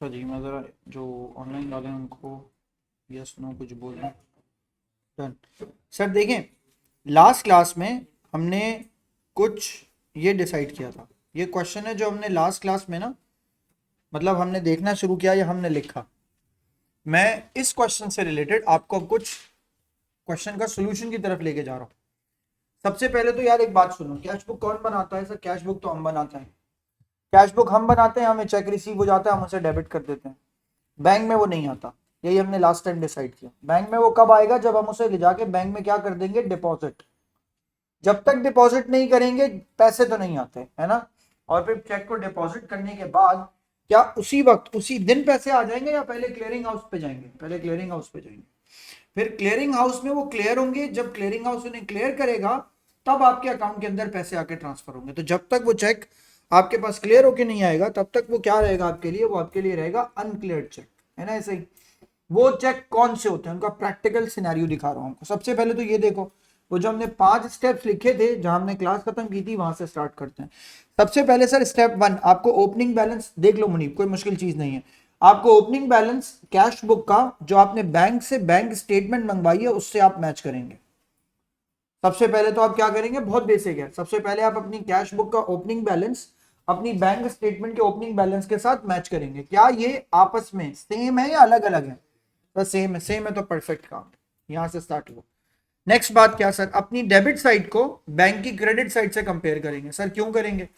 अच्छा जी, मैं ज़रा जो ऑनलाइन वाले हैं उनको यस नो कुछ बोल रहा हूँ। डन। सर देखें, लास्ट क्लास में हमने कुछ ये डिसाइड किया था। ये क्वेश्चन है जो हमने लास्ट क्लास में ना, मतलब हमने देखना शुरू किया या हमने लिखा। मैं इस क्वेश्चन से रिलेटेड आपको अब कुछ क्वेश्चन का सोल्यूशन की तरफ लेके जा रहा हूँ। सबसे पहले तो यार एक बात सुनो, कैश बुक कौन बनाता है? सर कैश बुक तो हम बनाते हैं। कैश बुक हम बनाते हैं, हमें चेक रिसीव हो जाता है, हम उसे डेबिट कर देते हैं। बैंक में वो नहीं आता। यही हमने लास्ट टाइम डिसाइड किया। बैंक में वो कब आएगा? जब हम उसे ले जाके बैंक में क्या कर देंगे? डिपॉजिट। जब तक डिपॉजिट नहीं करेंगे पैसे तो नहीं आते, है ना। और फिर चेक को डिपॉजिट करने के बाद क्या उसी वक्त उसी दिन पैसे आ जाएंगे या पहले क्लियरिंग हाउस पे जाएंगे? पहले क्लियरिंग हाउस पे जाएंगे। फिर क्लियरिंग हाउस में वो क्लियर होंगे। जब क्लियरिंग हाउस उन्हें क्लियर करेगा तब आपके अकाउंट के अंदर पैसे आके ट्रांसफर होंगे। तो जब तक वो चेक आपके पास क्लियर होके नहीं आएगा तब तक वो क्या रहेगा आपके लिए? वो आपके लिए रहेगा अनक्लियर्ड चेक, है ना। ऐसे ही वो चेक कौन से होते हैं उनका प्रैक्टिकल सिनेरियो दिखा रहा हूं आपको। सबसे पहले तो ये देखो, वो जो हमने 5 स्टेप्स लिखे थे जहां हमने क्लास खत्म की थी वहां से स्टार्ट करते हैं। सबसे पहले सर स्टेप 1, आपको ओपनिंग बैलेंस देख लो मुनीब, कोई मुश्किल चीज नहीं है। आपको ओपनिंग बैलेंस कैश बुक का जो आपने बैंक से बैंक स्टेटमेंट मंगवाई है उससे आप मैच करेंगे। सबसे पहले तो आप क्या करेंगे? बहुत बेसिक है। सबसे पहले आप अपनी कैश बुक का ओपनिंग बैलेंस अपनी बैंक स्टेटमेंट के ओपनिंग बैलेंस के साथ मैच करेंगे। क्या ये आपस में सेम है या अलग अलग है? तो सेम है। सेम है तो परफेक्ट काम। यहां से स्टार्ट हुआ। नेक्स्ट बात क्या सर? अपनी डेबिट साइड को बैंक की क्रेडिट साइड से कंपेयर करेंगे। सर क्यों करेंगे?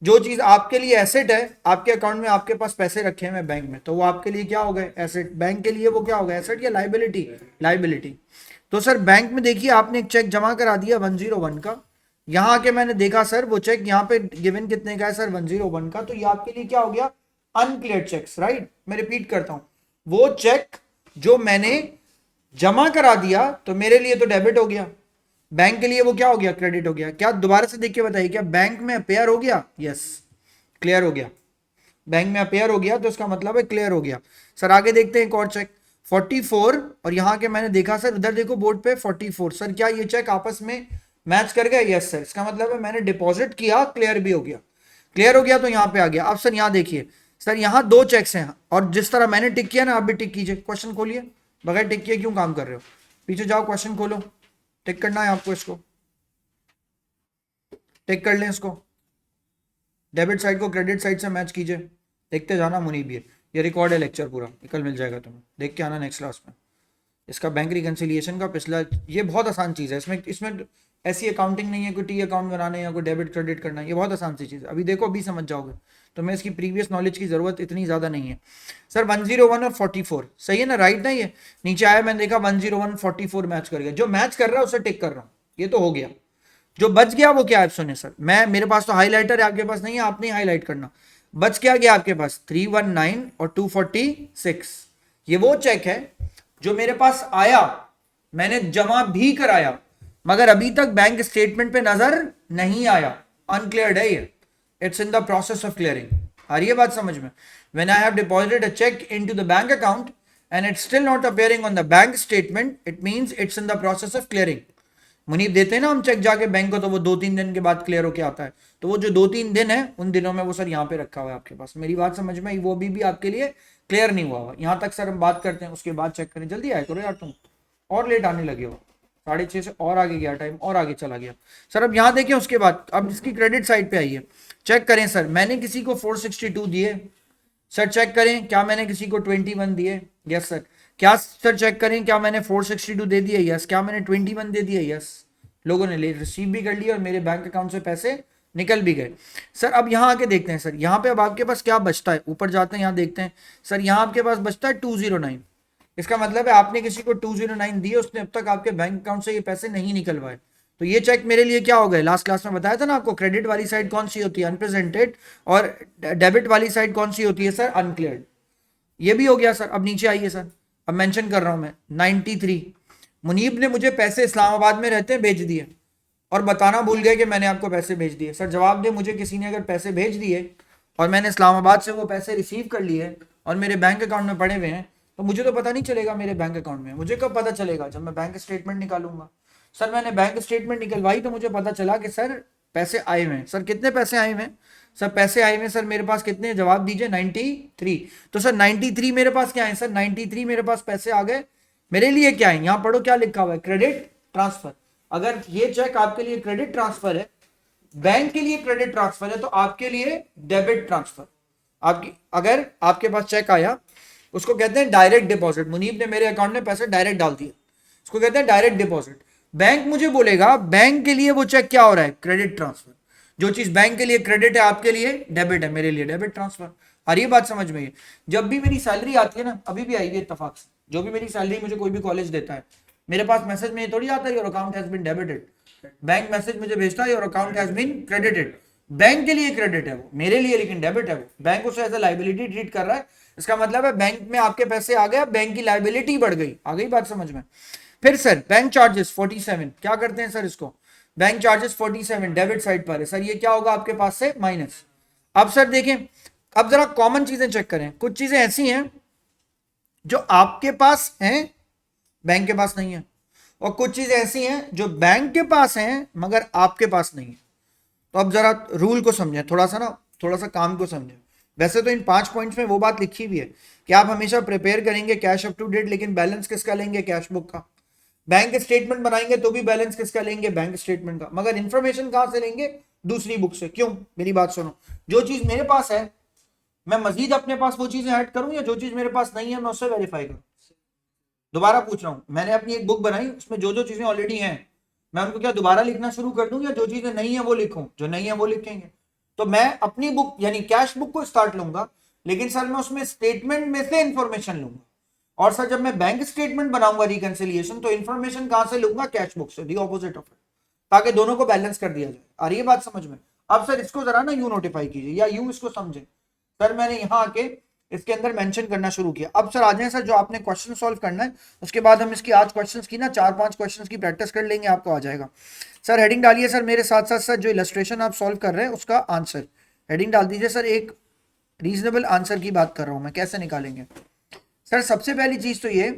जो चीज आपके लिए एसेट है, आपके अकाउंट में आपके पास पैसे रखे हैं बैंक में, तो वो आपके लिए क्या हो गए? एसेट। बैंक के लिए वो क्या हो गया? एसेट या लाइबिलिटी? लाइबिलिटी। तो सर बैंक में देखिए आपने एक चेक जमा करा दिया 101 का। यहां आके मैंने देखा सर वो चेक यहाँ पे गिवन कितने का है? सर 101 का। तो ये आपके लिए क्या हो गया? अनक्लियर्ड चेक्स, राइट। मैं रिपीट करता हूं, वो चेक जो मैंने जमा करा दिया तो मेरे लिए तो डेबिट हो गया, बैंक के लिए वो क्या हो गया? क्रेडिट हो गया। क्या दोबारा से देख के बताइए, क्या बैंक में अपेयर हो गया? यस, क्लियर हो गया। बैंक में अपेयर हो गया तो इसका मतलब है क्लियर हो गया। सर आगे देखते हैं एक और चेक 44, और यहां के मैंने देखा सर उधर देखो बोर्ड पे 44। सर क्या ये चेक आपस में मैच कर गए? Yes sir. इसका मतलब है मैंने डिपॉजिट किया, क्लियर भी हो गया। क्लियर हो गया तो यहां पे आ गया। अब सर यहां देखिए, सर यहां दो चेक्स हैं और जिस तरह मैंने टिक किया ना आप भी टिक कीजिए। क्वेश्चन खोलिए, बगैर टिक किए क्यों काम कर रहे हो? पीछे जाओ, क्वेश्चन खोलो, टिक करना है आपको। इसको टिक कर लें, इसको डेबिट साइड को क्रेडिट साइड से मैच कीजिए। देखते जाना मुनीब, ये रिकॉर्ड है लेक्चर पूरा, कल मिल जाएगा तुम्हें, देख के आना नेक्स्ट क्लास में। इसका बैंक रिकन्सिलिएशन का पिछला, ये बहुत आसान चीज़ है। इसमें इसमें ऐसी अकाउंटिंग नहीं है कोई टी अकाउंट बनाने या कोई डेबिट क्रेडिट करना, ये बहुत आसान सी चीज़ है। अभी देखो, अभी समझ जाओगे। तो मैं इसकी प्रीवियस नॉलेज की ज़रूरत इतनी ज़्यादा नहीं है। सर 101 और 44 सही है ना, राइट ना। ये नीचे आया, मैंने देखा 101 44 मैच कर गया। जो मैच कर रहा है उसे टिक कर रहा हूँ, ये तो हो गया। जो बच गया वो क्या है? सुनिए सर, मैं मेरे पास तो हाईलाइटर है, आपके पास नहीं है, आप नहीं हाईलाइट करना। बच क्या गया आपके पास? 319 और 246। ये वो चेक है जो मेरे पास आया, मैंने जमा भी कराया, मगर अभी तक बैंक स्टेटमेंट पे नजर नहीं आया। अनक्लियर्ड है ये। It's in the process of clearing. आ रही है बात समझ में? When I have deposited a cheque into the bank account and it's still not appearing on the bank statement, it means it's in the process of clearing. मुनीब देते हैं ना हम चेक जाके बैंक को, तो वो 2-3 दिन के बाद क्लियर होके आता है। तो वो जो 2-3 दिन है उन दिनों में वो सर यहाँ पे रखा हुआ है आपके पास। मेरी बात समझ में? वो भी आपके लिए क्लियर नहीं हुआ हुआ यहाँ तक। सर हम बात करते हैं, उसके बाद चेक करें। जल्दी आया करो यार, तुम और लेट आने लगे हो। 6:30 से और आगे गया टाइम, और आगे चला गया। सर अब यहाँ देखें, उसके बाद अब इसकी क्रेडिट साइड पे आइए, चेक करें। सर मैंने किसी को 462 दिए। सर चेक करें, क्या मैंने किसी को 21 दिए? Yes sir. क्या सर चेक करें, क्या मैंने 462 दे दिए? यस। क्या मैंने 21 दे दिए? यस। लोगों ने ले रिसीव भी कर लिया और मेरे बैंक अकाउंट से पैसे निकल भी गए। सर अब यहाँ आके देखते हैं, सर यहाँ पे अब आपके पास क्या बचता है? ऊपर जाते हैं, यहाँ देखते हैं। सर यहाँ आपके पास बचता है 209। इसका मतलब है आपने किसी को 209 दिए, उसने अब तक आपके बैंक अकाउंट से ये पैसे नहीं निकलवाए। तो ये चेक मेरे लिए क्या हो गए? लास्ट क्लास में बताया था ना आपको, क्रेडिट वाली साइड कौन सी होती है? अनप्रेजेंटेड। और डेबिट वाली साइड कौन सी होती है सर? अनक्लियर्ड। ये भी हो गया सर। अब नीचे आइए सर, अब मेंशन कर रहा हूं मैं 93। मुनीब ने मुझे पैसे इस्लामाबाद में रहते हैं भेज दिए और बताना भूल गए कि मैंने आपको पैसे भेज दिए। सर जवाब दे मुझे, किसी ने अगर पैसे भेज दिए और मैंने इस्लामाबाद से वो पैसे रिसीव कर लिए और मेरे बैंक अकाउंट में पड़े हुए हैं, तो मुझे तो पता नहीं चलेगा मेरे बैंक अकाउंट में। मुझे कब पता चलेगा? जब मैं बैंक स्टेटमेंट निकालूंगा। सर मैंने बैंक स्टेटमेंट निकलवाई तो मुझे पता चला कि सर पैसे आए हुए हैं। सर कितने पैसे आए हुए हैं? सर पैसे आए हुए हैं सर मेरे पास कितने, जवाब दीजिए। 93। तो सर 93 मेरे पास क्या है सर? 93 मेरे पास पैसे आ गए। मेरे लिए क्या है, यहां पढ़ो क्या लिखा हुआ है, क्रेडिट ट्रांसफर। अगर ये चेक आपके लिए क्रेडिट ट्रांसफर है, बैंक के लिए क्रेडिट ट्रांसफर है, तो आपके लिए डेबिट ट्रांसफर। आपकी अगर आपके पास चेक आया, उसको कहते हैं डायरेक्ट डिपॉजिट। मुनीब ने मेरे अकाउंट में पैसे डायरेक्ट डाल दिए, उसको कहते हैं डायरेक्ट डिपॉजिट। बैंक मुझे बोलेगा बैंक के लिए वो चेक क्या हो रहा है, क्रेडिट ट्रांसफर। जो चीज बैंक के लिए क्रेडिट है आपके लिए डेबिट है, मेरे लिए डेबिट ट्रांसफर। और ये बात समझ में है, जब भी मेरी सैलरी आती है ना, अभी भी आई है इत्तेफाक से, जो भी मेरी सैलरी मुझे कोई भी कॉलेज देता है, मेरे पास मैसेज में ये थोड़ी आता है your account has been debited. Bank message मुझे भेजता है your account has been credited. Bank के लिए क्रेडिट है वो, मेरे लिए लेकिन डेबिट है वो। बैंक उसे एज अ लाइबिलिटी ट्रीट कर रहा है। इसका मतलब है बैंक में आपके पैसे आ गए, बैंक की लाइबिलिटी बढ़ गई। आ गई बात समझ में? फिर सर बैंक चार्जेस 47, क्या करते हैं सर इसको? बैंक चार्जेस 47 डेबिट साइड पर है सर, ये क्या होगा आपके पास से माइनस। अब सर देखें, अब जरा कॉमन चीजें चेक करें। कुछ चीजें ऐसी हैं जो आपके पास हैं, बैंक के पास नहीं है, और कुछ चीजें ऐसी हैं जो बैंक के पास हैं मगर आपके पास नहीं है। तो अब जरा रूल को समझें, थोड़ा सा काम को समझें। वैसे तो इन 5 पॉइंट्स में वो बात लिखी हुई है कि आप हमेशा प्रिपेयर करेंगे कैश अप टू डेट, लेकिन बैलेंस किसका लेंगे, कैश बुक का। बैंक स्टेटमेंट बनाएंगे तो भी बैलेंस किसका लेंगे, बैंक स्टेटमेंट का। मगर इंफॉर्मेशन कहां से लेंगे, दूसरी बुक से। क्यों? मेरी बात सुनो, जो चीज मेरे पास है मैं मजीद अपने पास वो चीजें ऐड करूं, या जो चीज मेरे पास नहीं है मैं उससे वेरीफाई करूं? दोबारा पूछ रहा हूं, मैंने अपनी एक बुक बनाई, उसमें जो जो चीजें ऑलरेडी हैं मैं उनको क्या दोबारा लिखना शुरू कर दूं, या जो चीजें नहीं है वो लिखूं? जो नहीं है वो लिखेंगे। तो मैं अपनी बुक यानी कैश बुक को स्टार्ट लूंगा, लेकिन सर मैं उसमें स्टेटमेंट में से इंफॉर्मेशन लूंगा। और सर जब मैं बैंक स्टेटमेंट बनाऊंगा रिकंसिलिएशन, तो इंफॉर्मेशन कहां से लूंगा, कैश बुक से, दी ऑपोजिट ऑफ इट, ताकि दोनों को बैलेंस कर दिया जाए। और ये बात समझ में? अब सर इसको जरा ना यूं नोटिफाई कीजिए, या यूं इसको समझें। सर मैंने यहां आके इसके अंदर मेंशन करना शुरू किया। अब सर आ जाए सर, जो आपने क्वेश्चन सॉल्व करना है, उसके बाद हम इसकी आज क्वेश्चंस की ना 4-5 क्वेश्चंस की प्रैक्टिस कर लेंगे, आपको आ जाएगा। सर हेडिंग डालिए सर मेरे साथ साथ, सर जो इलस्ट्रेशन आप सॉल्व कर रहे हैं उसका आंसर हेडिंग डाल दीजिए सर। एक रीजनेबल आंसर की बात कर रहा हूं मैं, कैसे निकालेंगे। सर सबसे पहली चीज तो ये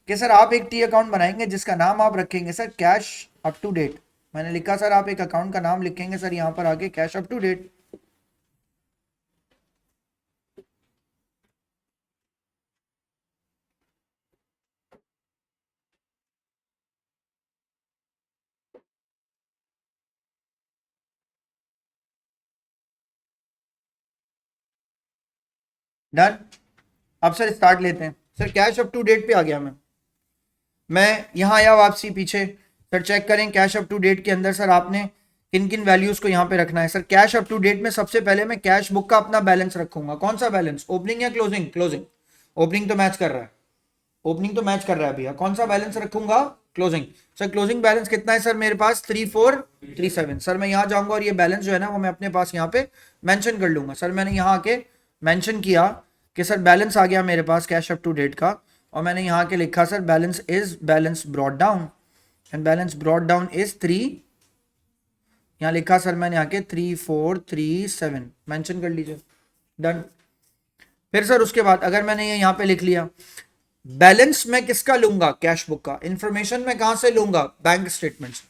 कि सर आप एक टी अकाउंट बनाएंगे जिसका नाम आप रखेंगे sir cash up to date. मैंने लिखा सर आप एक अकाउंट का नाम लिखेंगे सर यहां पर आगे cash up to date. Done. अब सर स्टार्ट लेते हैं। Sir cash up to date पे आ गया मैं यहां आया वापसी पीछे। सर चेक करें कैश अप टू डेट के अंदर सर आपने किन किन वैल्यूज को यहां पे रखना है। Sir cash up to date में सबसे पहले मैं कैश बुक का अपना बैलेंस रखूंगा। कौन सा बैलेंस, ओपनिंग या क्लोजिंग? क्लोजिंग। ओपनिंग तो मैच कर रहा है, ओपनिंग तो मैच कर रहा है भैया। कौन सा बैलेंस रखूंगा, क्लोजिंग। सर क्लोजिंग बैलेंस कितना है सर मेरे पास, 3437। सर मैं यहां जाऊंगा और ये बैलेंस जो है ना वो मैं अपने पास यहाँ पे मेंशन कर लूंगा। सर मैंने यहाँ आके मेंशन किया कि सर बैलेंस आ गया मेरे पास कैश अप टू डेट का, और मैंने यहाँ के लिखा sir balance brought down, and balance brought down is 3। यहाँ लिखा सर मैंने यहाँ के 3437 मेंशन कर लीजिए। डन। फिर सर उसके बाद अगर मैंने ये यहाँ पे लिख लिया, बैलेंस मैं किसका लूंगा, कैश बुक का। इंफॉर्मेशन मैं कहां से लूंगा, बैंक स्टेटमेंट से।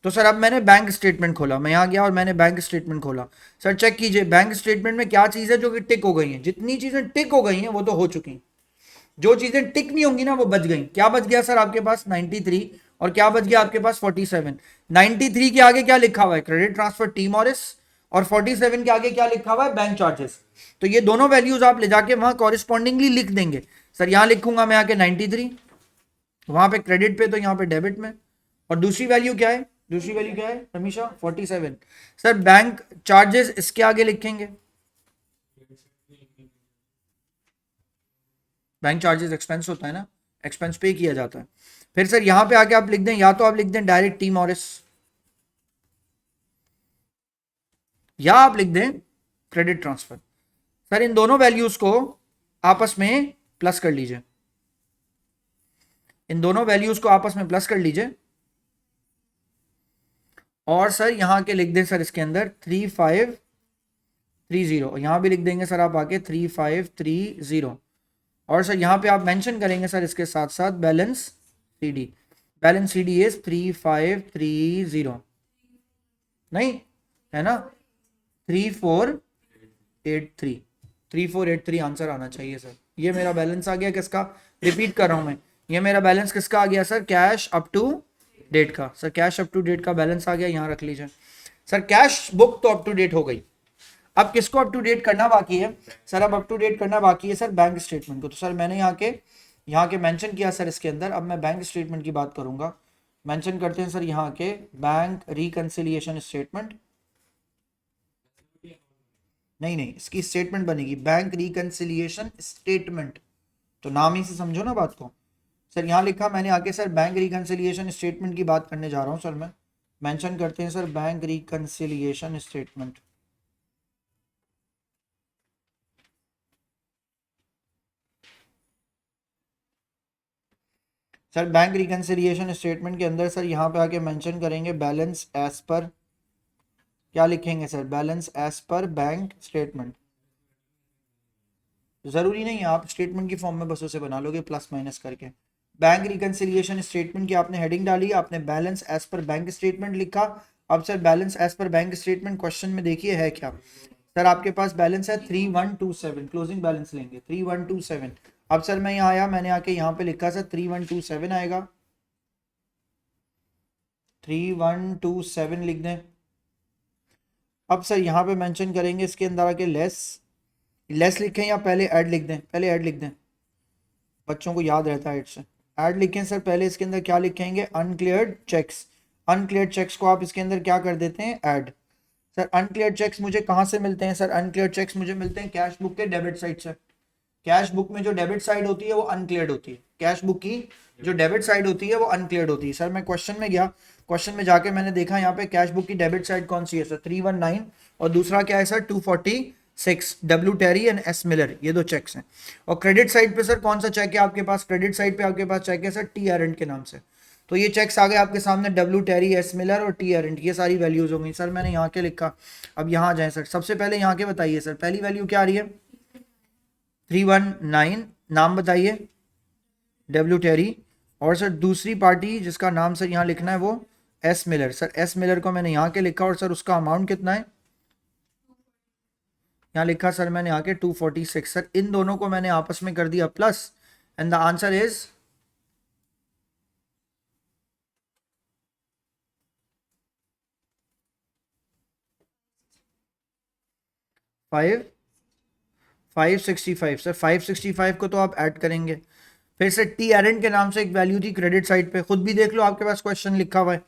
तो सर अब मैंने बैंक स्टेटमेंट खोला, मैं यहां गया और मैंने बैंक स्टेटमेंट खोला। सर चेक कीजिए बैंक स्टेटमेंट में क्या चीज है जो कि टिक हो गई है। जितनी चीजें टिक हो गई हैं वो तो हो चुकी हैं, जो चीजें टिक नहीं होंगी ना वो बच गई। क्या बच गया सर आपके पास, 93, और क्या बच गया आपके पास, 47। 93 के आगे क्या लिखा हुआ है, क्रेडिट ट्रांसफर टी मॉरिस, और 47 के आगे क्या लिखा हुआ है, बैंक चार्जेस। तो ये दोनों वैल्यूज आप ले जाके वहां कॉरिस्पॉन्डिंगली लिख देंगे। सर यहां लिखूंगा मैं आके 93, वहां पे क्रेडिट पे तो यहाँ पे डेबिट में। और दूसरी वैल्यू क्या है, दूसरी वैल्यू क्या है हमेशा 47। सर बैंक चार्जेस इसके आगे लिखेंगे, बैंक चार्जेस एक्सपेंस होता है ना, एक्सपेंस पे किया जाता है। फिर सर यहां पे आके आप लिख दें, या तो आप लिख दें डायरेक्ट टी मॉरिस, या आप लिख दें क्रेडिट ट्रांसफर। सर इन दोनों वैल्यूज को आपस में प्लस कर लीजिए, इन दोनों वैल्यूज को आपस में प्लस कर लीजिए। और सर यहां के लिख दें सर इसके अंदर 3530, यहां भी लिख देंगे सर आप आके 3530। और सर यहां पे आप मेंशन करेंगे सर इसके साथ साथ बैलेंस सीडी इज 3530। नहीं है ना, 3483, 3483 आंसर आना चाहिए सर। ये मेरा बैलेंस आ गया किसका, रिपीट कर रहा हूं मैं, ये मेरा बैलेंस किसका आ गया sir, cash up to date का। Sir cash up to date का बैलेंस आ गया, यहां रख लीजिए सर। कैश बुक तो अप टू डेट हो गई, अब किसको अप टू डेट करना बाकी है सर, अब अप टू डेट करना बाकी है सर बैंक स्टेटमेंट को। तो सर मैंने यहाँ के मेंशन किया सर इसके अंदर। अब मैं बैंक स्टेटमेंट की बात करूंगा, मेंशन करते हैं सर यहाँ के बैंक रिकंसिलिएशन स्टेटमेंट। नहीं नहीं, इसकी स्टेटमेंट बनेगी बैंक रिकंसिलिएशन स्टेटमेंट, तो नाम ही से समझो ना बात को। सर यहाँ लिखा मैंने आके सर बैंक रिकंसिलिएशन स्टेटमेंट की बात करने जा रहा हूँ सर मैं। मेंशन करते हैं sir bank reconciliation statement. Sir bank reconciliation statement के अंदर सर यहाँ पे आके मेंशन करेंगे बैलेंस एज पर, क्या लिखेंगे sir, balance as per bank statement. जरूरी नहीं है आप स्टेटमेंट की फॉर्म में बस उसे बना लोगे प्लस माइनस करके। बैंक रिकंसिलिएशन स्टेटमेंट की आपने हेडिंग डाली, आपने balance as per bank statement लिखा। अब sir balance as per bank statement question में देखिए है क्या सर, आपके पास बैलेंस है 3127, क्लोजिंग बैलेंस लेंगे 3127। अब सर मैं यहाँ आया, मैंने आके यहाँ पे लिखा सर 3127 आएगा, 3127 लिख दें। अब सर यहाँ पे मेंशन करेंगे इसके अंदर आके लेस, लेस लिखें या पहले ऐड लिख दें, पहले ऐड लिख दें, बच्चों को याद रहता है ऐड से। ऐड लिखें सर पहले, इसके अंदर क्या लिखेंगे, अनक्लियर्ड चेक्स। अनक्लियर्ड चेक्स को आप इसके अंदर क्या कर देते हैं, ऐड। सर अनक्लियर्ड चेक्स मुझे कहाँ से मिलते हैं सर, अनक्लियर्ड चेक्स मुझे मिलते हैं कैश बुक के डेबिट साइड से। कैश बुक में जो डेबिट साइड होती है वो अनक्लियर्ड होती है, कैश बुक की जो डेबिट साइड होती है वो अनक्लियर्ड होती है। सर मैं क्वेश्चन में गया, क्वेश्चन में जाके मैंने देखा यहाँ पे कैश बुक की डेबिट साइड कौन सी है सर, 319, और दूसरा क्या है sir 246, W Terry and S Miller, ये दो चेक्स हैं। और क्रेडिट साइड पे सर कौन सा चेक है आपके पास, क्रेडिट साइड पे आपके पास चेक है सर टी एरेंट के नाम से। तो ये चेक्स आ गए आपके सामने, डब्ल्यू टेरी, एस मिलर और टी एरेंट, ये सारी वैल्यूज हो गई सर। मैंने यहाँ के लिखा, अब यहाँ आ जाए सर, सबसे पहले यहाँ के बताइए सर, पहली वैल्यू क्या आ रही है 319, नाम बताइए डब्ल्यू टेरी, और सर दूसरी पार्टी जिसका नाम सर यहाँ लिखना है वो S Miller. Sir S Miller को मैंने यहाँ के लिखा, और सर उसका अमाउंट कितना है, यहाँ लिखा सर मैंने यहाँ के 246। सर इन दोनों को मैंने आपस में कर दिया plus, and the answer is 565। Sir 565 को तो आप ऐड करेंगे, फिर से टी एरेंट के नाम से एक वैल्यू थी क्रेडिट साइड पे, खुद भी देख लो आपके पास क्वेश्चन लिखा हुआ है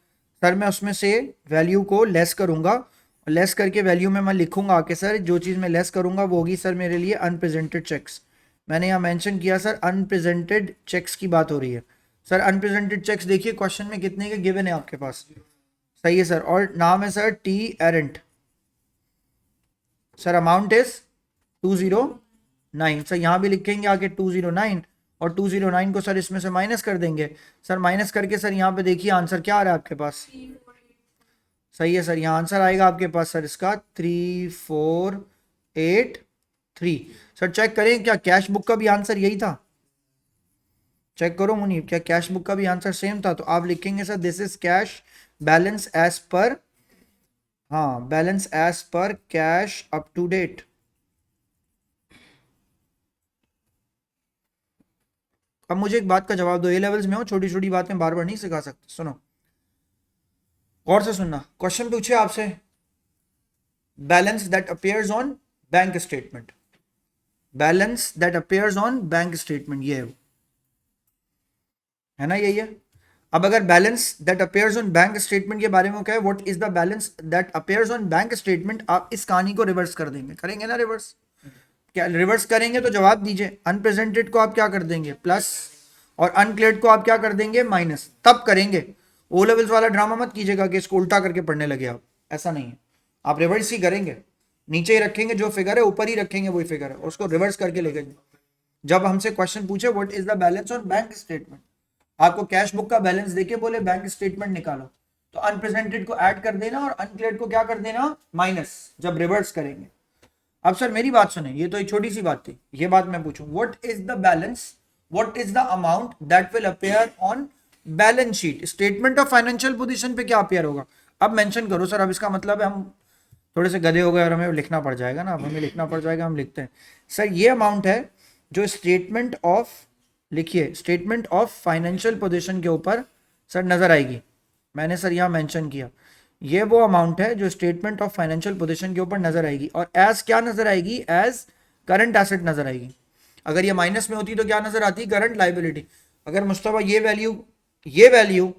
सर। मैं उसमें से वैल्यू को लेस करूंगा, लेस करके वैल्यू में मैं लिखूंगा आके सर, जो चीज़ मैं लेस करूंगा वो होगी सर मेरे लिए अनप्रेजेंटेड चेक्स। मैंने यहाँ मेंशन किया सर अनप्रेजेंटेड चेक्स की बात हो रही है सर। अनप्रेजेंटेड चेक्स देखिए क्वेश्चन में कितने के गिवन है आपके पास, सही है सर, और नाम है sir T Errant. Sir amount is 209। Sir यहाँ भी लिखेंगे आगे 209, और 209 को सर इसमें से माइनस कर देंगे। सर माइनस करके सर यहाँ पे देखिए आंसर क्या आ रहा है आपके पास, सही है सर, यहाँ आंसर आएगा आपके पास सर इसका 3483। सर चेक करें क्या कैश बुक का भी आंसर यही था, चेक करो मुनीब, क्या कैश बुक का भी आंसर सेम था। तो आप लिखेंगे sir this is cash balance as पर, हाँ बैलेंस एज पर कैश अप टू डेट। अब मुझे एक बात का जवाब दो, ए लेवल्स में हो, छोटी छोटी बातें बार बार नहीं सिखा सकते। सुनो गौर से सुनना, क्वेश्चन पूछे आपसे balance that appears on bank statement, balance that appears on bank statement, ये है ना, यही है। अब अगर balance that appears on bank statement के बारे में क्या है, what is the balance that appears on bank statement, आप इस कहानी को रिवर्स कर देंगे, करेंगे ना रिवर्स, क्या रिवर्स करेंगे तो जवाब दीजिए। अनप्रेजेंटेड को आप क्या कर देंगे प्लस, और अनक्लियर्ड को आप क्या कर देंगे माइनस, तब करेंगे। ओ लेवल्स वाला ड्रामा मत कीजिएगा कि इसको उल्टा करके पढ़ने लगे आप, ऐसा नहीं है, आप रिवर्स ही करेंगे, नीचे ही रखेंगे जो फिगर है, ऊपर ही रखेंगे वही फिगर है, और उसको रिवर्स करके लेके। जब हमसे क्वेश्चन पूछे what is the balance on bank statement, आपको कैश बुक का बैलेंस देके बोले बैंक स्टेटमेंट निकालो, तो अनप्रेजेंटेड को ऐड कर देना और अनक्लियर्ड को क्या कर देना माइनस, जब रिवर्स करेंगे। अब सर मेरी बात सुने, ये तो एक छोटी सी बात थी, ये बात मैं पूछूं, what is the balance, what is the amount that will appear on balance sheet, statement of financial position पे क्या अपेयर होगा। अब मेंशन करो सर, अब इसका मतलब है हम थोड़े से गधे हो गए और हमें लिखना पड़ जाएगा ना, अब हमें लिखना पड़ जाएगा, हम लिखते हैं। सर ये अमाउंट है जो स्टेटमेंट ऑफ, लिखिए स्टेटमेंट ऑफ फाइनेंशियल पोजीशन के ऊपर सर नज़र आएगी। मैंने सर यहाँ मेंशन किया, ये वो अमाउंट है जो स्टेटमेंट ऑफ फाइनेंशियल पोजीशन के ऊपर नज़र आएगी, और एज क्या नज़र आएगी, एज करंट एसेट नज़र आएगी। अगर ये माइनस में होती तो क्या नज़र आती, करंट लाइबिलिटी। अगर मुस्तफा ये वैल्यू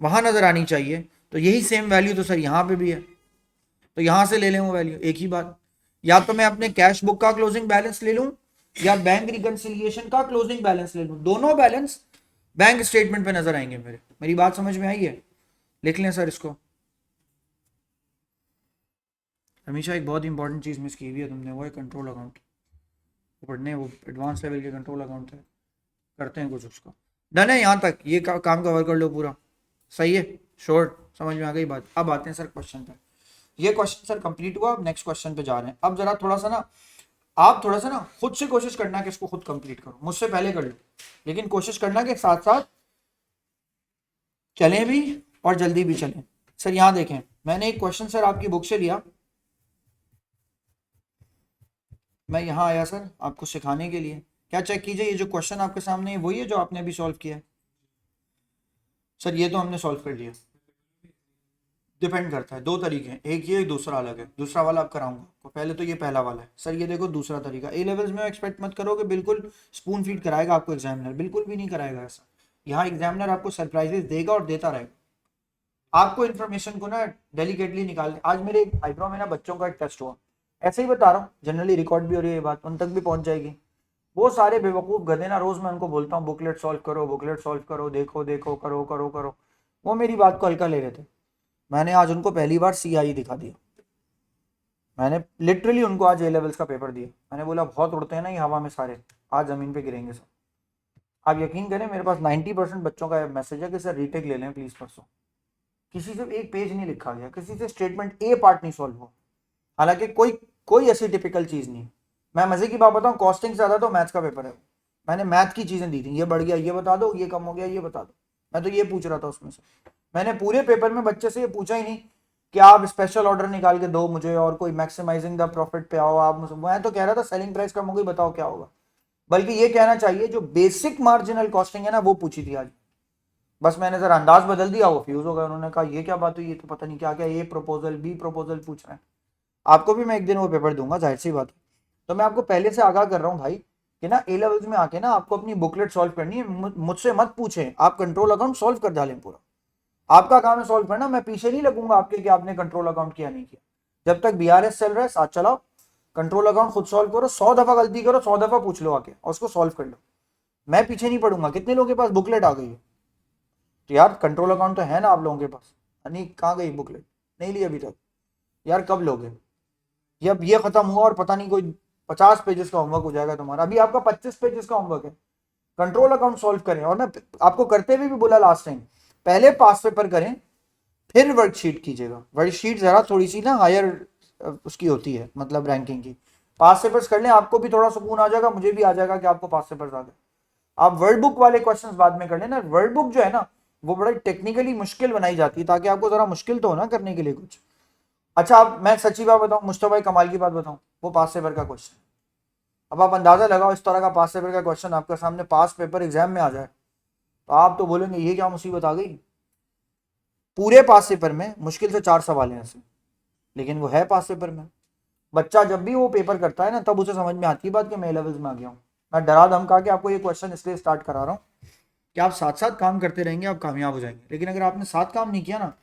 वहाँ नज़र आनी चाहिए, तो यही सेम वैल्यू तो सर यहाँ पे भी है, तो यहां से ले लें वो वैल्यू। एक ही बात, या तो मैं अपने कैश बुक का क्लोजिंग बैलेंस ले लूं या बैंक रिकंसिलिएशन का क्लोजिंग बैलेंस ले लूं, दोनों बैलेंस बैंक स्टेटमेंट पे नजर आएंगे मेरे। मेरी बात समझ में आई है? लिख लें सर इसको। हमेशा एक बहुत इंपॉर्टेंट चीज मिस की हुई है तुमने, वो है कंट्रोल अकाउंट। पढ़ने वो एडवांस लेवल के कंट्रोल अकाउंट है, करते हैं कुछ उसका। डन है यहाँ तक, ये काम कवर कर लो पूरा, सही है? शॉर्ट समझ में आ गई बात। अब आते हैं सर क्वेश्चन पे। ये क्वेश्चन सर कंप्लीट हुआ, अब नेक्स्ट क्वेश्चन पे जा रहे हैं। अब जरा थोड़ा सा ना, आप थोड़ा सा ना खुद से कोशिश करना कि इसको खुद कंप्लीट करो, मुझसे पहले कर लो, लेकिन कोशिश करना कि साथ साथ चलें भी और जल्दी भी चलें। सर यहाँ देखें, मैंने एक क्वेश्चन सर आपकी बुक से लिया, मैं यहाँ आया सर आपको सिखाने के लिए। क्या चेक कीजिए, ये जो क्वेश्चन आपके सामने है वही है जो आपने अभी सॉल्व किया है? सर ये तो हमने सॉल्व कर लिया। डिपेंड करता है, दो तरीके हैं, एक ये दूसरा अलग है, दूसरा वाला आप कराऊंगा तो पहले तो ये पहला वाला है। सर ये देखो दूसरा तरीका, ए लेवल्स में एक्सपेक्ट मत करो कि बिल्कुल स्पून फीड कराएगा आपको एग्जामिनर, बिल्कुल भी नहीं कराएगा ऐसा। यहाँ एग्जामिनर आपको सरप्राइजेस देगा और देता रहेगा। आपको इन्फॉर्मेशन को ना डेलिकेटली निकालने, आज मेरे एक आईब्रो में ना बच्चों का एक टेस्ट हुआ, ऐसे ही बता रहा हूँ, जनरली रिकॉर्ड भी हो रही है, ये बात उन तक भी पहुंच जाएगी। वो सारे बेवकूफ़ गधे ना, रोज मैं उनको बोलता हूँ बुकलेट सॉल्व करो, बुकलेट सॉल्व करो, देखो देखो, करो करो करो, वो मेरी बात को हल्का ले रहे थे। मैंने आज उनको पहली बार CI दिखा दिया, मैंने लिटरली उनको आज ए लेवल्स का पेपर दिया। मैंने बोला बहुत उड़ते हैं ना ये हवा में सारे, आज ज़मीन पे गिरेंगे सब। आप यकीन करें मेरे पास 90% बच्चों का मैसेज है कि सर रीटेक ले लें प्लीज़ परसों। किसी से एक पेज नहीं लिखा गया, किसी से स्टेटमेंट ए पार्ट नहीं सॉल्व हुआ, हालांकि कोई ऐसी टिपिकल चीज़ नहीं। मैं मज़े की बात बताऊँ, कॉस्टिंग से ज़्यादा तो मैथ्स का पेपर है। मैंने मैथ की चीज़ें दी थी, ये बढ़ गया ये बता दो, ये कम हो गया ये बता दो, मैं तो ये पूछ रहा था उसमें से। मैंने पूरे पेपर में बच्चे से ये पूछा ही नहीं कि आप स्पेशल ऑर्डर निकाल के दो मुझे और कोई मैक्सिमाइजिंग द प्रॉफिट पे आओ आप, मैं तो कह रहा था सेलिंग प्राइस कम हो गई बताओ क्या होगा। बल्कि ये कहना चाहिए जो बेसिक मार्जिनल कॉस्टिंग है ना वो पूछी थी आज। बस मैंने जरा अंदाज बदल दिया, वो फ्यूज हो गया, उन्होंने कहा ये क्या बात हुई, ये तो पता नहीं क्या क्या, ए प्रपोजल बी प्रपोजल पूछ रहे हैं। आपको भी मैं एक दिन वो पेपर दूंगा, जाहिर सी बात है। तो मैं आपको पहले से आगाह कर रहा हूँ भाई कि ना ए लेवल्स में आके ना आपको अपनी बुकलेट सॉल्व करनी है, मुझसे मत पूछें, आप कंट्रोल अकाउंट सॉल्व कर डालें पूरा। आपका काम है सॉल्व करना, मैं पीछे नहीं लगूंगा आपके कि आपने कंट्रोल अकाउंट किया नहीं किया। जब तक BRS चल रहा है साथ चलाओ, कंट्रोल अकाउंट खुद सॉल्व करो, 100 दफा गलती करो, 100 दफा पूछ लो आके और उसको सॉल्व कर लो। मैं पीछे नहीं पड़ूंगा। कितने लोगों के पास बुकलेट आ गई है? तो यार कंट्रोल अकाउंट तो है ना आप लोगों के पास, नहीं कहाँ गई बुकलेट? नहीं ली अभी तक? यार कब लोगे? जब ये खत्म हुआ और पता नहीं कोई 50 पेजेस का होमवर्क हो जाएगा तुम्हारा, अभी आपका 25 पेजेस का होमवर्क है। कंट्रोल अकाउंट सॉल्व करें, और मैं आपको करते हुए भी बोला लास्ट टाइम, पहले पास पेपर करें फिर वर्कशीट कीजिएगा। वर्कशीट जरा थोड़ी सी ना हायर उसकी होती है, मतलब रैंकिंग की। पास पेपर्स कर लें, आपको भी थोड़ा सुकून आ जाएगा, मुझे भी आ जाएगा कि आपको पास पेपर्स आ गए। आप वर्ड बुक वाले क्वेश्चंस बाद में कर लेना। वर्ड बुक जो है ना वो बड़ा टेक्निकली मुश्किल बनाई जाती है ताकि आपको जरा मुश्किल तो हो ना करने के लिए कुछ। अच्छा अब मैं सच्ची बात बताऊं, मुस्तफा भाई कमाल की बात बताऊं, वो पास पेपर का क्वेश्चन, अब आप अंदाजा लगाओ इस तरह का पास पेपर का क्वेश्चन आपके सामने पास पेपर एग्जाम में आ जाए तो आप तो बोलेंगे ये क्या मुसीबत आ गई। पूरे पास पेपर में मुश्किल से 4 सवाल हैं ऐसे, लेकिन वो है पास पेपर में। बच्चा जब भी वो पेपर करता है ना तब उसे समझ में आती है बात कि मैं लेवल्स में आ गया हूँ। मैं डरा धमका के आपको ये क्वेश्चन इसलिए स्टार्ट करा रहा हूँ कि आप साथ साथ काम करते रहेंगे, आप कामयाब हो जाएंगे। लेकिन अगर आपने साथ काम नहीं किया ना,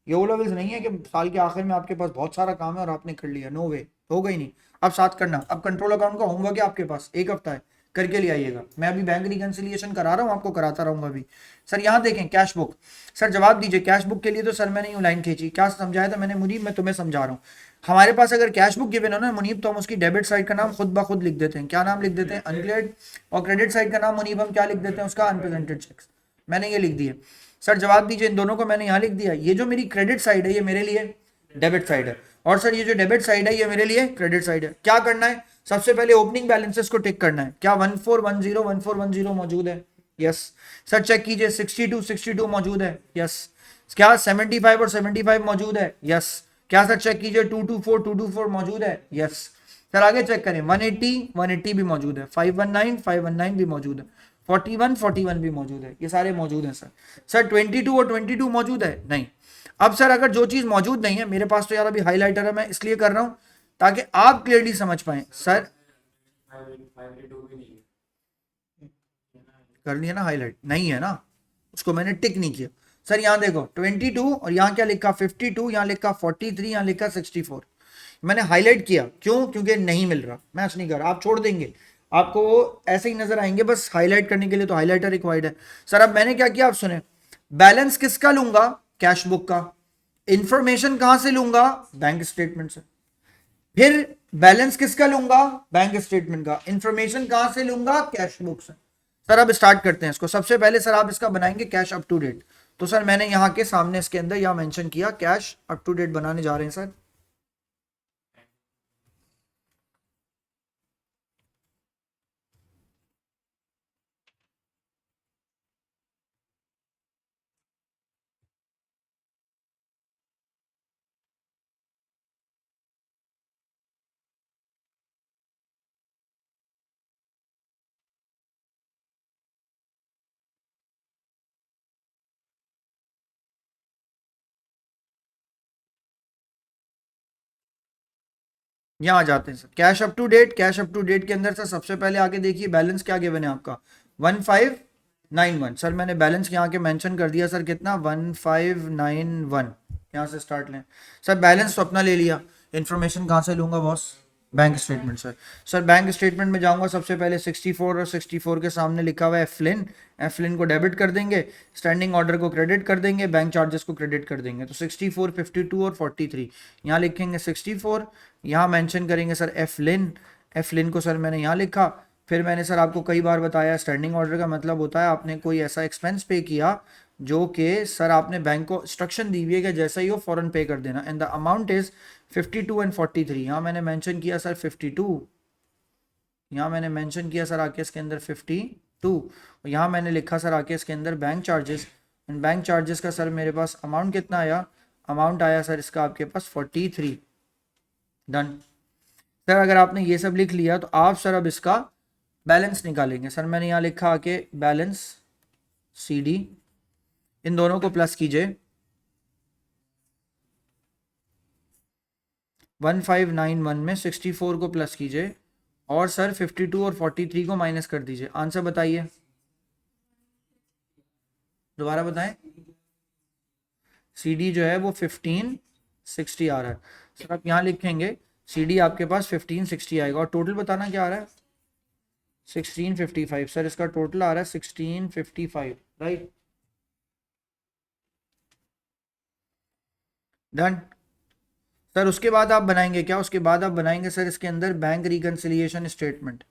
ये वो लेवल्स नहीं है कि साल के आखिर में आपके पास बहुत सारा काम है और आपने कर लिया, नो वे, होगा ही नहीं। अब साथ करना। अब कंट्रोल अकाउंट का होमवर्क है आपके पास, 1 हफ्ता है, करके ले आइएगा। मैं अभी बैंक रिकंसिलिएशन करा रहा हूँ, आपको कराता रहूंगा अभी। सर यहाँ देखें कैश बुक, सर जवाब दीजिए। कैश बुक के लिए तो सर मैंने यूँ लाइन खींची, क्या समझाया था मैंने मुनीब? मैं तुम्हें समझा रहा हूँ। हमारे पास अगर कैश बुक गिवन हो ना मुनीब, तो हम उसकी डेबिट साइड का नाम खुद ब खुद लिख देते हैं। क्या नाम लिख देते हैं? अनक्लियर्ड। और क्रेडिट साइड का नाम मुनीब हम क्या लिख देते हैं उसका? Unpresented cheques. मैंने ये लिख दिया। सर जवाब दीजिए, इन दोनों को मैंने यहाँ लिख दिया। ये जो मेरी क्रेडिट साइड है ये मेरे लिए डेबिट साइड है, और सर ये जो डेबिट साइड है ये मेरे लिए क्रेडिट साइड है। क्या करना है? सबसे पहले ओपनिंग बैलेंसेस को टिक करना है। क्या 1410 मौजूद है? यस। सर चेक कीजिए 62 मौजूद है? यस। क्या 75 और 75 मौजूद है? यस। क्या सर चेक कीजिए, 224 मौजूद है, यस सर। आगे चेक करें, 180 भी मौजूद है, 519 भी मौजूद है, 41 भी मौजूद है, ये सारे मौजूद हैं सर। सर 22 और 22 मौजूद है नहीं। अब सर अगर जो चीज मौजूद नहीं है, मेरे पास तो यार अभी हाईलाइटर है, मैं इसलिए कर रहा हूं ताकि आप क्लियरली समझ पाए सर। कर लिया ना हाईलाइट, नहीं है ना, उसको मैंने टिक नहीं किया सर। यहाँ देखो 22 और यहाँ क्या लिखा 52, यहाँ लिखा 43, यहाँ लिखा 64। मैंने हाईलाइट किया, क्यों? क्योंकि नहीं मिल रहा, मैच नहीं कर रहा। आप छोड़ देंगे, आपको वो ऐसे ही नजर आएंगे, बस हाईलाइट करने के लिए तो हाईलाइटर रिक्वायर्ड है सर। अब मैंने क्या किया आप सुने, बैलेंस किसका लूंगा? कैश बुक का। इंफॉर्मेशन कहां से लूंगा? बैंक स्टेटमेंट से। फिर बैलेंस किसका लूंगा? बैंक स्टेटमेंट का। इंफॉर्मेशन कहां से लूंगा? कैश बुक से। सर अब स्टार्ट करते हैं इसको। सबसे पहले सर आप इसका बनाएंगे कैश अप टू डेट। तो सर मैंने यहां के सामने इसके अंदर यहां मेंशन किया कैश अप टू डेट बनाने जा रहे हैं सर। यहाँ आ जाते हैं sir, cash up to date. Cash up to date के अंदर सर सबसे पहले आगे देखिए बैलेंस क्या गिवन है आपका, 1591। सर मैंने बैलेंस यहाँ के मेंशन कर दिया सर, कितना? 1591। यहाँ से स्टार्ट लें सर। बैलेंस तो अपना ले लिया, इंफॉर्मेशन कहाँ से लूंगा boss? Bank statement sir. Sir bank statement में जाऊंगा, सबसे पहले 64 और 64 के सामने लिखा हुआ है एफलिन। एफलिन को डेबिट कर देंगे, स्टैंडिंग ऑर्डर को क्रेडिट कर देंगे, बैंक चार्जेस को क्रेडिट कर देंगे। तो 64, 52 और 43 यहाँ लिखेंगे 64, यहाँ मेंशन करेंगे सर एफलिन। एफलिन को सर मैंने यहाँ लिखा। फिर मैंने सर आपको कई बार बताया, स्टैंडिंग ऑर्डर का मतलब होता है आपने कोई ऐसा एक्सपेंस पे किया जो कि सर आपने बैंक को इंस्ट्रक्शन दी हुई है कि जैसा ही हो फौरन पे कर देना। And the amount is 52 and 43। यहाँ मैंने मेंशन किया सर 52, यहाँ मैंने मेंशन किया सर आके इसके अंदर 52, और यहाँ मैंने लिखा सर आके इसके अंदर bank charges. And bank charges का सर मेरे पास अमाउंट कितना आया? अमाउंट आया सर इसका आपके पास 43। Done sir. अगर आपने ये सब लिख लिया तो आप सर अब इसका बैलेंस निकालेंगे। सर मैंने यहाँ लिखा आके बैलेंस CD, इन दोनों को प्लस कीजिए, 1591 में 64 को प्लस कीजिए, और सर 52 और 43 को माइनस कर दीजिए। आंसर बताइए, दोबारा बताएं। CD जो है वो 1560 आ रहा है सर। आप यहाँ लिखेंगे CD आपके पास 1560 आएगा, और टोटल बताना क्या आ रहा है? 1655 सर। इसका टोटल आ रहा है 1655, राइट। Done sir. उसके बाद आप बनाएंगे क्या? उसके बाद आप बनाएंगे सर इसके अंदर bank reconciliation statement.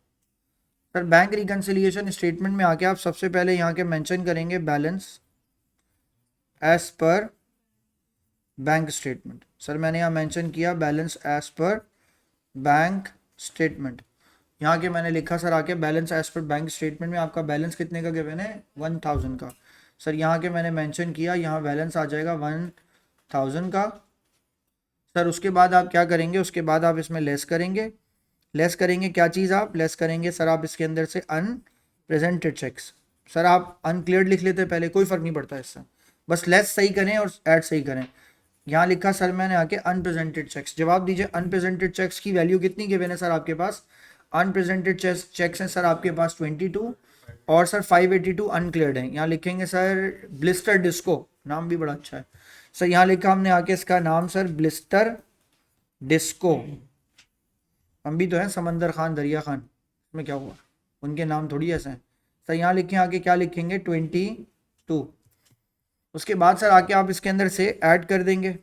Sir bank reconciliation statement में आके आप सबसे पहले यहाँ के मेंशन करेंगे balance as per bank statement. Sir मैंने यहाँ मेंशन किया balance as per bank statement. यहाँ के मैंने लिखा सर आके balance as per bank statement में आपका बैलेंस कितने का गिवन है? 1000 का। सर यहाँ के मैंने मेंशन किया, यहाँ बैलेंस आ जाएगा 1000 का। सर उसके बाद आप क्या करेंगे? उसके बाद आप इसमें लेस करेंगे। लेस करेंगे क्या चीज़? आप लेस करेंगे सर आप इसके अंदर से अनप्रेजेंटेड चेक्स। सर आप अनक्लियर्ड लिख लेते पहले, कोई फर्क नहीं पड़ता इससे, बस लेस सही करें और ऐड सही करें। यहाँ लिखा सर मैंने आके अनप्रेजेंटेड चेक्स। जवाब दीजिए, अनप्रेजेंटेड चेक्स की वैल्यू कितनी गिवन है सर आपके पास? अनप्रेजेंटेड चेक्स हैं सर आपके पास 22, और सर 582 अनक्लियर्ड है। यहाँ लिखेंगे सर ब्लिस्टर डिस्को, नाम भी बड़ा अच्छा है सर। यहाँ लिखा हमने आके इसका नाम सर ब्लिस्टर डिस्को। हम भी तो हैं समंदर खान, दरिया खान, इसमें क्या हुआ? उनके नाम थोड़ी ऐसे हैं सर। यहाँ लिखें आगे क्या लिखेंगे? 22। उसके बाद सर आके आप इसके अंदर से ऐड कर देंगे।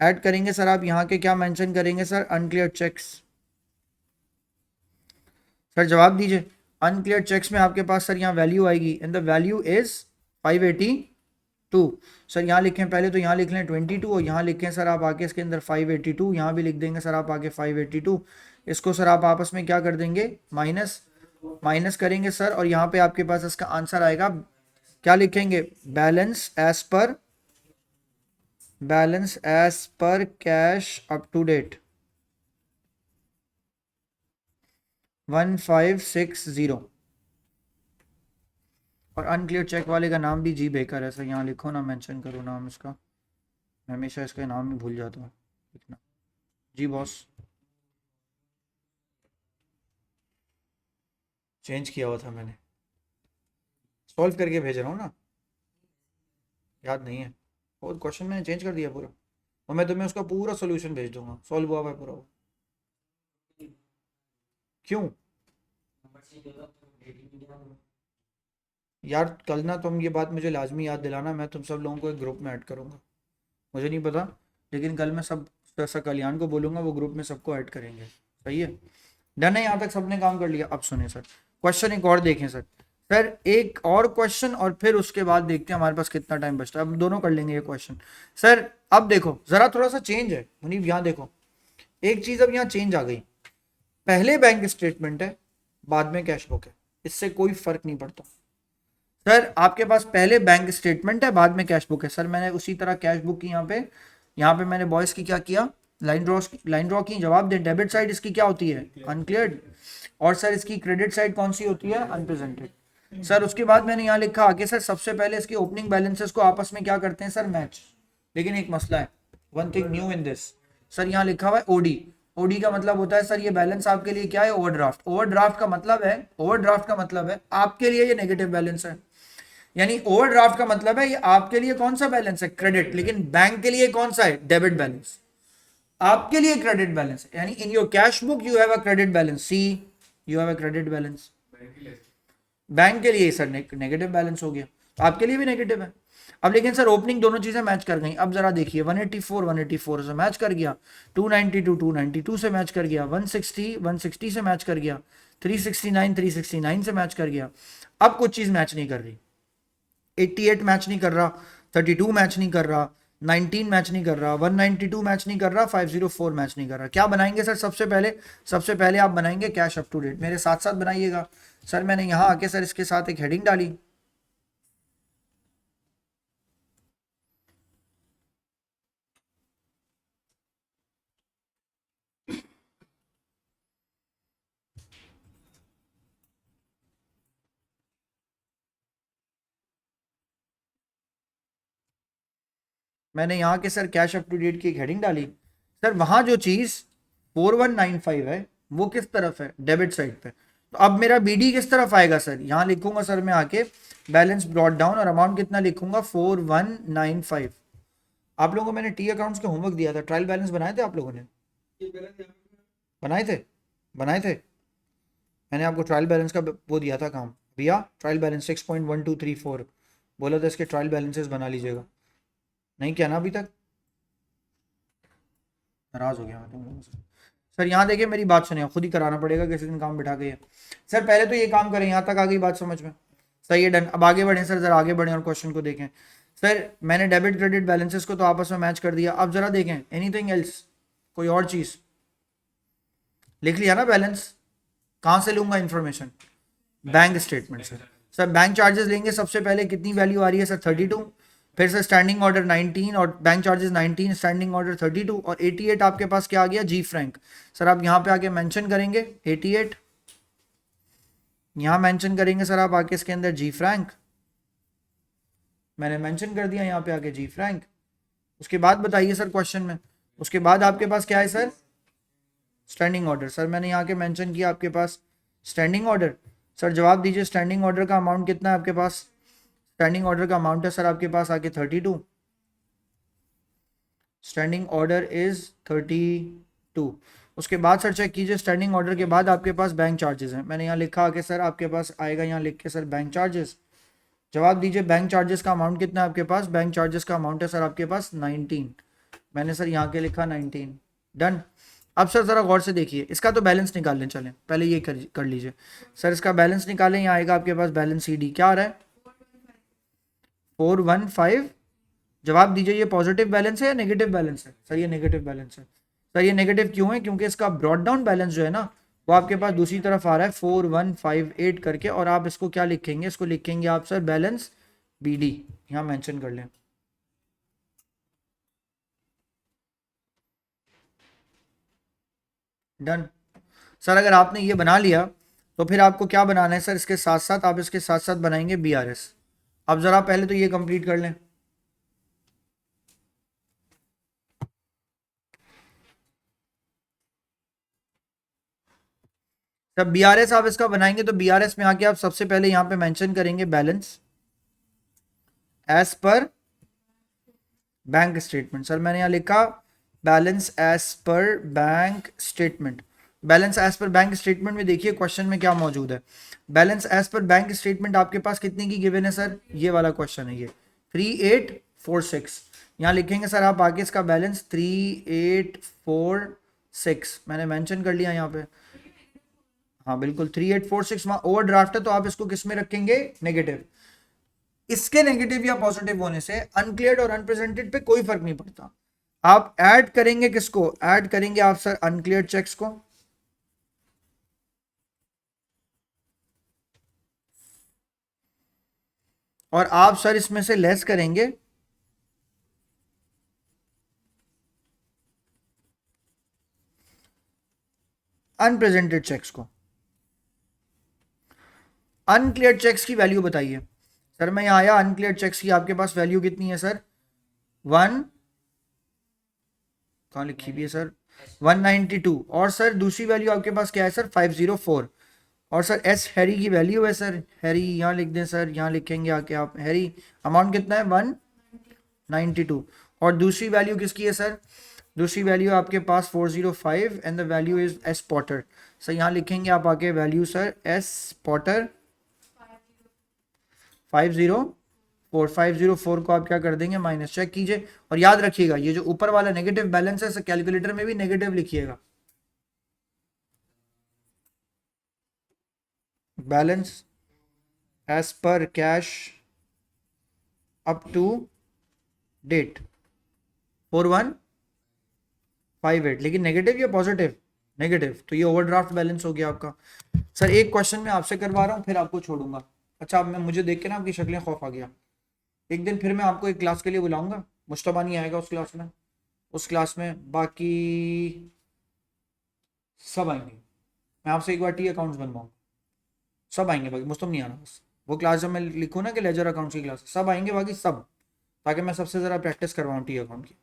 ऐड करेंगे सर आप यहाँ के क्या मेंशन करेंगे सर? Unclear checks. सर जवाब दीजिए, अनक्लियर चेक्स में आपके पास सर यहाँ वैल्यू आएगी, and the value is 582। Sir यहाँ लिखें पहले तो, यहाँ लिख लें 22, और यहाँ लिखें सर आप आके इसके अंदर 582, यहाँ भी लिख देंगे सर आप आगे 582। इसको सर आप आपस में क्या कर देंगे? माइनस करेंगे सर, और यहाँ पे आपके पास इसका आंसर आएगा। क्या लिखेंगे? Balance as per balance as पर कैश अप टू डेट 1560। और अनक्लियर चेक वाले का नाम भी जी बेकर है सर, यहाँ लिखो ना, मेंशन करो नाम इसका, मैं हमेशा इसका नाम ही भूल जाता हूँ लिखना। जी बॉस, चेंज किया हुआ था मैंने, सॉल्व करके भेज रहा हूँ ना, याद नहीं है। और क्वेश्चन मैंने चेंज कर दिया पूरा, और मैं तुम्हें उसका पूरा सोल्यूशन भेज दूंगा, सॉल्व हुआ हुआ है पूरा वो। क्यों यार, कल ना तुम ये बात मुझे लाजमी याद दिलाना, मैं तुम सब लोगों को एक ग्रुप में ऐड करूंगा, मुझे नहीं पता, लेकिन कल मैं सब ऐसा कल्याण को बोलूंगा, वो ग्रुप में सबको ऐड करेंगे। सही है, डन है, यहाँ तक सबने काम कर लिया। अब सुने सर, क्वेश्चन एक और देखें सर। सर एक और क्वेश्चन और फिर उसके बाद देखते हैं हमारे पास कितना टाइम बचता है, अब दोनों कर लेंगे ये क्वेश्चन। सर अब देखो जरा, थोड़ा सा चेंज है मुनीब, यहाँ देखो एक चीज अब यहाँ चेंज आ गई, पहले बैंक स्टेटमेंट है बाद में कैश बुक है, इससे कोई फर्क नहीं पड़ता। सर आपके पास पहले बैंक स्टेटमेंट है बाद में कैश बुक है, सर मैंने उसी तरह कैश बुक की यहाँ पे मैंने बॉयज की क्या किया, लाइन ड्रॉ की, जवाब दे। डेबिट साइड इसकी क्या होती है, अनक्लियर्ड, और सर इसकी क्रेडिट साइड कौन सी होती है, अनप्रेजेंटेड। सर उसके बाद मैंने यहाँ लिखा आगे, सर सबसे पहले इसके ओपनिंग बैलेंसेस को आपस में क्या करते हैं सर, मैच। लेकिन एक मसला है, one thing new in this, sir यहाँ लिखा हुआ है ओडी। ओडी का मतलब होता है सर ये बैलेंस आपके लिए क्या है, ओवरड्राफ्ट। ओवरड्राफ्ट का मतलब है, ओवरड्राफ्ट का मतलब है आपके लिए ये नेगेटिव बैलेंस है, यानी ओवरड्राफ्ट का मतलब है ये आपके लिए कौन सा बैलेंस है, क्रेडिट, लेकिन बैंक के लिए कौन सा है, डेबिट बैलेंस। आपके लिए क्रेडिट बैलेंस है, यानी in your cash book you have a credit balance, see you have a credit balance. Bank के लिए सर नेगेटिव बैलेंस हो गया, तो आपके लिए भी नेगेटिव है। अब लेकिन सर ओपनिंग दोनों चीजें मैच कर गई, अब जरा देखिए 184 से मैच कर गया, 292 से मैच कर गया, 160 से मैच कर गया, 369 से मैच कर गया। अब कुछ चीज मैच नहीं कर रही, 88 मैच नहीं कर रहा, 32 मैच नहीं कर रहा, 19 मैच नहीं कर रहा, 192 मैच नहीं कर रहा, 504 मैच नहीं कर रहा। क्या बनाएंगे सर, सबसे पहले आप बनाएंगे कैश अप टू डेट, मेरे साथ साथ बनाइएगा। सर मैंने यहाँ आके सर इसके साथ एक हेडिंग डाली, मैंने यहाँ के sir cash up to date की एक हेडिंग डाली। सर वहां जो चीज 4195 है वो किस तरफ है, डेबिट साइड पे, तो अब मेरा बीडी किस तरफ आएगा सर, यहाँ लिखूंगा सर मैं आके बैलेंस ब्रॉट डाउन, और अमाउंट कितना लिखूंगा 4195। आप लोगों को मैंने टी अकाउंट्स का होमवर्क दिया था, ट्रायल बैलेंस बनाए थे आप लोगों ने, बनाए थे, बनाए थे, मैंने आपको ट्रायल बैलेंस का वो दिया था काम भैया, ट्रायल बैलेंस 6.1234 बोला था, इसके ट्रायल बैलेंसेस बना लीजिएगा, नहीं किया ना अभी तक, नाराज हो गया मैं तुम लोगों से। सर यहाँ देखिए मेरी बात सुनिए, खुद ही कराना पड़ेगा किसी दिन काम बिठा के। सर पहले तो ये काम करें, यहाँ तक आ गई बात समझ में, सही है, डन। अब आगे बढ़ें सर, जरा आगे बढ़ें और क्वेश्चन को देखें। सर मैंने डेबिट क्रेडिट बैलेंसेस को तो आपस में मैच कर दिया, अब जरा देखें एनीथिंग एल्स, कोई और चीज, लिख लिया ना बैलेंस, कहाँ से लूंगा इंफॉर्मेशन, बैंक स्टेटमेंट से। सर बैंक चार्जेस लेंगे, सबसे पहले कितनी वैल्यू आ रही है सर 32, फिर सर स्टैंडिंग ऑर्डर 19 और बैंक चार्जेस 19, स्टैंडिंग ऑर्डर 32 और 88 आपके पास क्या आ गया, जी फ्रैंक। सर आप यहाँ पे आके मेंशन करेंगे 88, यहाँ मेंशन करेंगे सर आप आके इसके अंदर जी फ्रैंक, मैंने मेंशन कर दिया यहाँ पे आके जी फ्रैंक। उसके बाद बताइए सर क्वेश्चन में, उसके बाद आपके पास क्या है सर, स्टैंडिंग ऑर्डर। सर मैंने यहाँ के मेंशन किया आपके पास स्टैंडिंग ऑर्डर। सर जवाब दीजिए स्टैंडिंग ऑर्डर का अमाउंट कितना है आपके पास, स्टैंडिंग ऑर्डर का अमाउंट है सर आपके पास आके 32, स्टैंडिंग ऑर्डर इज 32। उसके बाद सर चेक कीजिए, स्टैंडिंग ऑर्डर के बाद आपके पास बैंक चार्जेस हैं, मैंने यहाँ लिखा आके सर आपके पास आएगा यहाँ लिख के सर बैंक चार्जेस। जवाब दीजिए बैंक चार्जेस का अमाउंट कितना है आपके पास, बैंक चार्जेस का अमाउंट है सर आपके पास 19, मैंने सर यहाँ के लिखा 19, डन। अब सर जरा गौर से देखिए, इसका तो बैलेंस निकालने चलें, पहले ये कर लीजिए सर, इसका बैलेंस निकालें, यहाँ आएगा आपके पास बैलेंस सी डी, क्या आ रहा है 415। जवाब दीजिए ये पॉजिटिव बैलेंस है या नेगेटिव बैलेंस है, सर ये नेगेटिव बैलेंस है। सर ये नेगेटिव क्यों है, क्योंकि इसका ब्रॉड डाउन बैलेंस जो है ना वो आपके पास दूसरी तरफ आ रहा है 4158 करके, और आप इसको क्या लिखेंगे, इसको लिखेंगे आप सर बैलेंस बी डी, यहाँ मेंशन कर लें। डन। सर अगर आपने ये बना लिया तो फिर आपको क्या बनाना है सर, इसके साथ साथ आप इसके साथ साथ बनाएंगे BRS। अब जरा पहले तो ये कंप्लीट कर लें। जब BRS आप इसका बनाएंगे तो BRS में आके आप सबसे पहले यहां पे मेंशन करेंगे balance as per bank statement. Sir मैंने यहां लिखा balance as per bank statement. Balance as per bank statement में देखिए क्वेश्चन में क्या मौजूद है। Balance as per bank statement आपके पास कितने की गिवन है सर, ये वाला क्वेश्चन है ये 3846। यहाँ लिखेंगे सर आप आगे इसका बैलेंस 3846 मैंने मेंशन कर लिया यहाँ पे। हाँ बिल्कुल 3846 ओवरड्राफ्ट है तो आप इसको किस में रखेंगे, नेगेटिव। इसके नेगेटिव या पॉजिटिव होने से अनक्लियर्ड और अनप्रेजेंटेड पे कोई फर्क नहीं पड़ता। आप ऐड करेंगे किसको, ऐड करेंगे आप सर अनक्लियर्ड चेक्स को, और आप सर इसमें से लेस करेंगे अनप्रेजेंटेड चेक्स को। अनक्लियर्ड चेक्स की वैल्यू बताइए सर। मैं यहां आया, अनक्लियर्ड चेक्स की आपके पास वैल्यू कितनी है सर, 1 कहां लिखी भी है सर 192। और सर दूसरी वैल्यू आपके पास क्या है सर 504। और सर एस हैरी की वैल्यू है सर, हैरी यहाँ लिख दें सर, यहाँ लिखेंगे आके आप हैरी अमाउंट कितना है 192। और दूसरी वैल्यू किसकी है सर, दूसरी वैल्यू आपके पास 405 and the value is S Potter. Sir यहाँ लिखेंगे आप आके वैल्यू सर एस पॉटर 504 को आप क्या कर देंगे माइनस, चेक कीजिए। और याद रखिएगा ये जो ऊपर वाला नेगेटिव बैलेंस है कैलकुलेटर में भी नेगेटिव लिखिएगा। बैलेंस एज पर कैश अप टू डेट 4158, लेकिन नेगेटिव या पॉजिटिव, नेगेटिव। तो ये ओवरड्राफ्ट बैलेंस हो गया आपका। सर एक क्वेश्चन मैं आपसे करवा रहा हूँ फिर आपको छोड़ूंगा। अच्छा अब मैं मुझे देख के ना आपकी शक्लें खौफ आ गया। एक दिन फिर मैं आपको एक क्लास के लिए बुलाऊंगा, मुश्तबा नहीं आएगा उस क्लास में, उस क्लास में बाकी सब आएंगे। मैं आपसे एक बार टी अकाउंट्स बनवाऊंगा, सब आएंगे, बाकी मुस्तम नहीं आना। बस वो क्लास जब मैं लिखूँ ना कि लेजर अकाउंट्स की क्लास, सब आएंगे बाकी सब, ताकि मैं सबसे ज़रा प्रैक्टिस करवाऊँ टी अकाउंट की।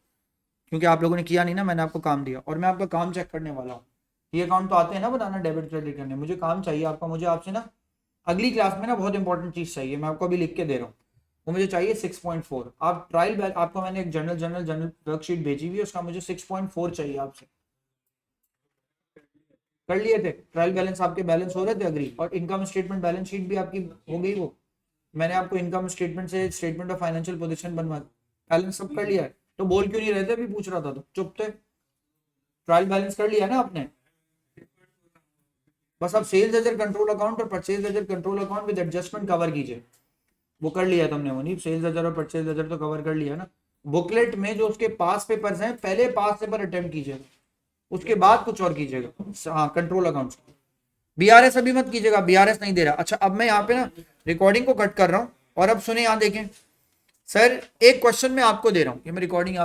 क्योंकि आप लोगों ने किया नहीं ना, मैंने आपको काम दिया और मैं आपका काम चेक करने वाला हूँ। टी अकाउंट तो आते हैं ना बनाना, डेबिट क्रेडिट करने, मुझे काम चाहिए आपका। मुझे आपसे ना अगली क्लास में ना बहुत इंपॉर्टेंट चीज़ चाहिए, मैं आपको अभी लिख के दे रहा हूँ। वो मुझे चाहिए 6.4। आप ट्रायल बैल आपको मैंने एक जनरल वर्कशीट भेजी हुई है, उसका मुझे 6.4 चाहिए आपसे। कर लिए थे ट्रायल बैलेंस, आपके बैलेंस हो रहे थे अग्री, और इनकम स्टेटमेंट बैलेंस शीट भी आपकी हो गई। वो मैंने आपको इनकम स्टेटमेंट से स्टेटमेंट ऑफ फाइनेंशियल पोजीशन बनवा, बैलेंस सब कर लिया है। तो बोल क्यों नहीं रहे थे, अभी पूछ रहा था तो चुप थे। ट्रायल बैलेंस कर लिया ना आपने, बस आप सेल्स लेजर कंट्रोल अकाउंट और purchase ledger control account with adjustment cover कीजिए। वो कर लिया तुमने, वो नहीं सेल्स लेजर और परचेज लेजर तो कवर कर लिया ना। बुकलेट में जो उसके पास पेपर्स हैं पहले पास पेपर अटेम्प्ट कीजिएगा, उसके बाद कुछ और कीजिएगा। हाँ कंट्रोल अकाउंट्स, BRS अभी मत कीजिएगा, BRS नहीं दे रहा। अच्छा अब मैं यहाँ पे ना रिकॉर्डिंग को कट कर रहा हूँ और अब सुने यहाँ देखें सर, एक क्वेश्चन मैं आपको दे रहा हूँ, ये मैं रिकॉर्डिंग